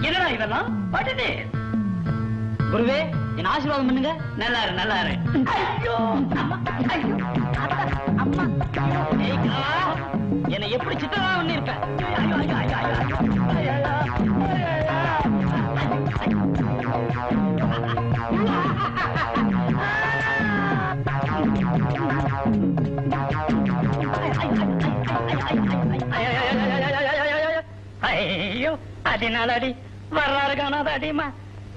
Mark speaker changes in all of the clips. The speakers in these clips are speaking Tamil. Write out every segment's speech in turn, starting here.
Speaker 1: என்னடா இதெல்லாம் பட்டுது.
Speaker 2: குருவே என் ஆசீர்வாதம் பண்ணுங்க.
Speaker 1: நல்லா இரு நல்லா இரு. ஐயோ அம்மா ஐயோ அம்மா
Speaker 2: என்னை எப்படி சித்தமா பண்ணி இருப்பேன்.
Speaker 1: ஐயோ ஐயோ ஐயோ ஐயோ ஐயோ அதனாலடி வர்றாரு காணாத அடிமா.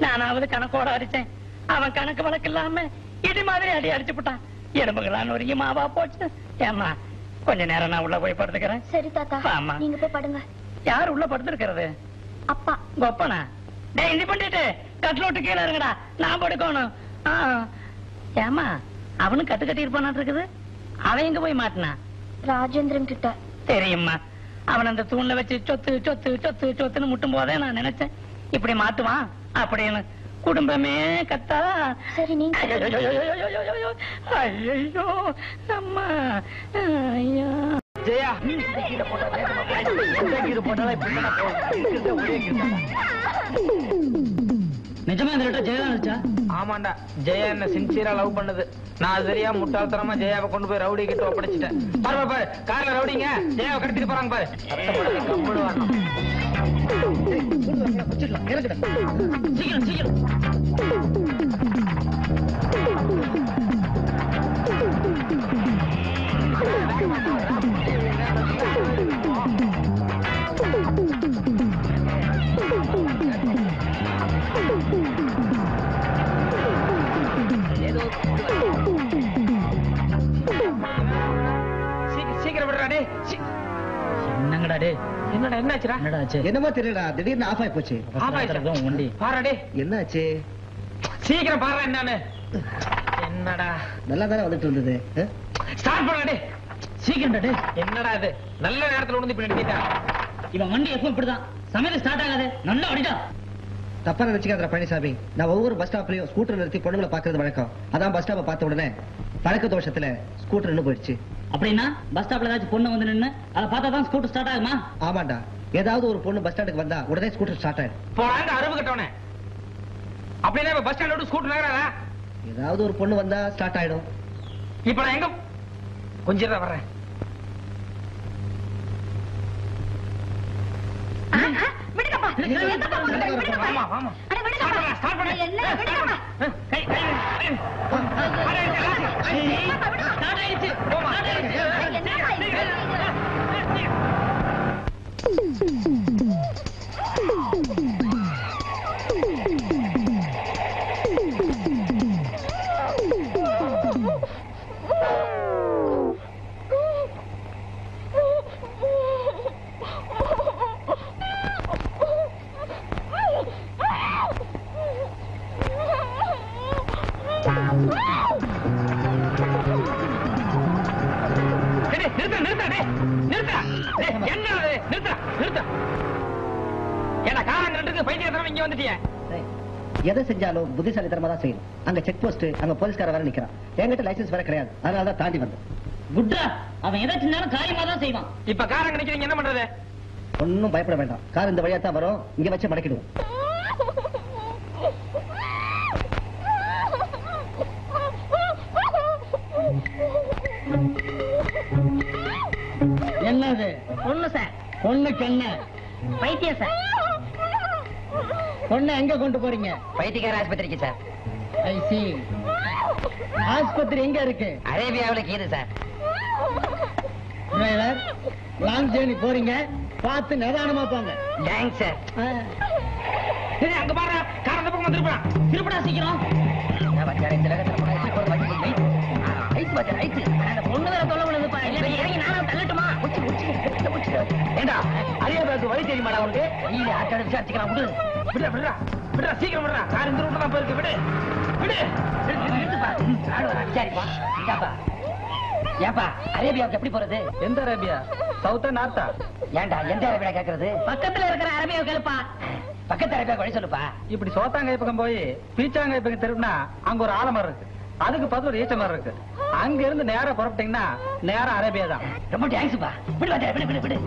Speaker 1: நானாவது கணக்கோட அடிச்சேன். அவன் கணக்கு வழக்கு இல்லாம இடி மாதிரி அடி அடிச்சு போட்டான். எலும்புகளான்னு ஒரு மாவா போச்சு. ஏமா கொஞ்ச நேரம் நான் உள்ள போய் படுத்துக்கிறேன்.
Speaker 3: சரி தாத்தா,
Speaker 1: ஆமா
Speaker 3: நீங்க போய் படுங்க.
Speaker 1: யாரு உள்ள படுத்துருக்கிறது?
Speaker 3: அப்பா.
Speaker 1: கொப்பனா? டேய் இது பண்ணிட்டு கட்லோட்டு கீழே இருங்கடா, நான் படுக்கணும். ஏமா அவனும் கட்டு கட்டி இருப்பான் இருக்குது. அவன் எங்க போய் மாட்டினா?
Speaker 3: ராஜேந்திரன் கிட்ட.
Speaker 1: தெரியுமா, அவன் அந்த தூண்ல வச்சு சொத்து சொத்து சொத்து சொத்துன்னு முட்டும் போதே நான் நினைச்சேன் இப்படி மாட்டுவான் அப்படின்னு. குடும்பமே கத்தா.
Speaker 3: சரி நீங்க.
Speaker 1: ஐயோ அம்மா ஐயோ.
Speaker 2: ஜெயா நிஜமா இந்த லெட்டர் ஜெயா நினைச்சா?
Speaker 4: ஆமாண்டா, ஜெயா என்ன சின்சியரா லவ் பண்ணுது. நான் அது தெரியாம முட்டாள்தனமா ஜெயாவை கொண்டு போய் ரவுடி கிட்ட ஒப்படைச்சிட்டேன். பாரு பாரு கார்ல ரவுடிங்க ஜெயாவை கடத்திட்டு போறாங்க பாரு.
Speaker 2: சீக்கிரம் சீக்கிரம்.
Speaker 4: சீக்கிரம் விடுறா டே.
Speaker 2: என்னங்கடா டே?
Speaker 4: என்னடா என்னாச்சுடா?
Speaker 2: என்னடாச்சு?
Speaker 5: என்னமோ தெரியலடா, திடீர்னு ஆஃப் ஆயி போச்சு.
Speaker 2: ஒண்டி
Speaker 4: பாரு டே.
Speaker 5: என்னாச்சு?
Speaker 4: சீக்கிரம் பாரு என்னன்னு. என்னடா
Speaker 5: நல்லா தானே வந்துட்டு இருந்தது.
Speaker 4: ஸ்டார்ட் பண்ண டே.
Speaker 2: சீக்கிரம் டே.
Speaker 4: என்னடா இது நல்ல நேரத்துல உணர்ந்து இப்படி நிறுத்திட்டா?
Speaker 2: இவன் வண்டி எப்பவும் இப்படிதான், சமையல் ஸ்டார்ட் ஆகாது. நல்லா அடிடா.
Speaker 5: தப்பா நினைச்சுக்காத பழனிசாமி, நான் ஒவ்வொரு பஸ் ஸ்டாப்லயும் ஸ்கூட்டர் நிறுத்தி பொண்ணுங்களை பாக்குறது வழக்கம். அதான் பஸ் ஸ்டாப்பை பார்த்த உடனே பழக்க தோஷத்துல ஸ்கூட்டர் நின்னு போயிடுச்சு.
Speaker 2: அப்படின்னா பஸ் ஸ்டாப்ல ஏதாச்சும் பொண்ணு வந்து நின்னு அதை பார்த்தா தான் ஸ்கூட்டர் ஸ்டார்ட் ஆகுமா?
Speaker 5: ஆமாண்டா, ஏதாவது ஒரு பொண்ணு பஸ் ஸ்டாண்டுக்கு வந்தா உடனே ஸ்கூட்டர் ஸ்டார்ட் ஆயிடும்.
Speaker 4: போறாங்க அறுவு கட்டவனே. அப்படின்னா பஸ் ஸ்டாண்ட் விட்டு ஸ்கூட்டர் நகராதா?
Speaker 5: ஏதாவது ஒரு பொண்ணு வந்தா ஸ்டார்ட் ஆயிடும்.
Speaker 4: இப்ப நான் எங்க கொஞ்சம் வர்றேன்.
Speaker 5: எதை செஞ்சாலும் புத்திசாலித்தனமா தான் செய்யணும். அங்க செக் போஸ்ட், அங்க போலீஸ்கார வேற நிக்கிறான். என்கிட்ட லைசன்ஸ் வேற கிடையாது, அதனாலதான் தாண்டி வந்தேன்.
Speaker 2: குட்டா, அவன் எதை செஞ்சாலும் காரியமா தான் செய்வான்.
Speaker 4: இப்ப காரங்க நிக்கிறீங்க, என்ன பண்றது?
Speaker 5: ஒன்னும் பயப்பட வேண்டாம், கார் இந்த வழியா தான் வரும். இங்க வச்சு மடக்கிடுவோம்.
Speaker 2: என்னது?
Speaker 1: பொண்ணு சார்.
Speaker 2: பொண்ணுக்கு என்ன?
Speaker 1: பைத்தியம் சார்.
Speaker 2: பொண்ணை எங்க கொண்டு போறீங்க?
Speaker 1: பைத்தியக்கார ஆஸ்பத்திரிக்கு சார்.
Speaker 2: ஐ சி. ஆஸ்பத்திரி எங்க இருக்கு?
Speaker 1: அரேபியாவுல கீது சார்.
Speaker 2: டிரைவர், லாங் ஜேர்னி போறீங்க, பார்த்து நிதானமா போங்க.
Speaker 1: Thanks sir.
Speaker 4: அங்க பாரு, கார் அந்த பக்கம் திருப்பா.
Speaker 2: திருப்படா சீக்கிரம்.
Speaker 1: பொண்ணு வேற தொலை விழுதுப்பா. இறங்கி நானும் தள்ளட்டுமா?
Speaker 4: ஏண்டா அரியாபாக்கு வழி தெரியுமாடா உனக்கு?
Speaker 1: இல்ல ஆட்டோட விசாரிச்சுக்கலாம். விடு
Speaker 4: விடுறா விடுறா விடுறா, சீக்கிரம் விடுறா. கார் இந்த ரூட்ல தான் போயிருக்கு. விடு விடு.
Speaker 1: விசாரிப்பா. ஏப்பா அரேபியாவுக்கு எப்படி போறது?
Speaker 4: எந்த அரேபியா? சவுத்தா நார்த்தா?
Speaker 1: ஏண்டா எந்த அரேபியா கேக்குறது? பக்கத்துல இருக்கிற அரேபியாவை கேளுப்பா. பக்கத்து அரேபியா வழி சொல்லுப்பா.
Speaker 4: இப்படி சோத்தாங்காய் பக்கம் போய் பீச்சாங்காய் பக்கம் திரும்பினா அங்க ஒரு ஆலமரம் இருக்கு, அதுக்கு பார்த்து ஒரு ஈச்ச மரம் இருக்கு. அங்க இருந்து நேரா புறப்பட்டீங்கன்னா நேரா அரேபியா தான்.
Speaker 1: ரொம்ப தேங்க்ஸ்ப்பா. விடு விடு விடு விடு.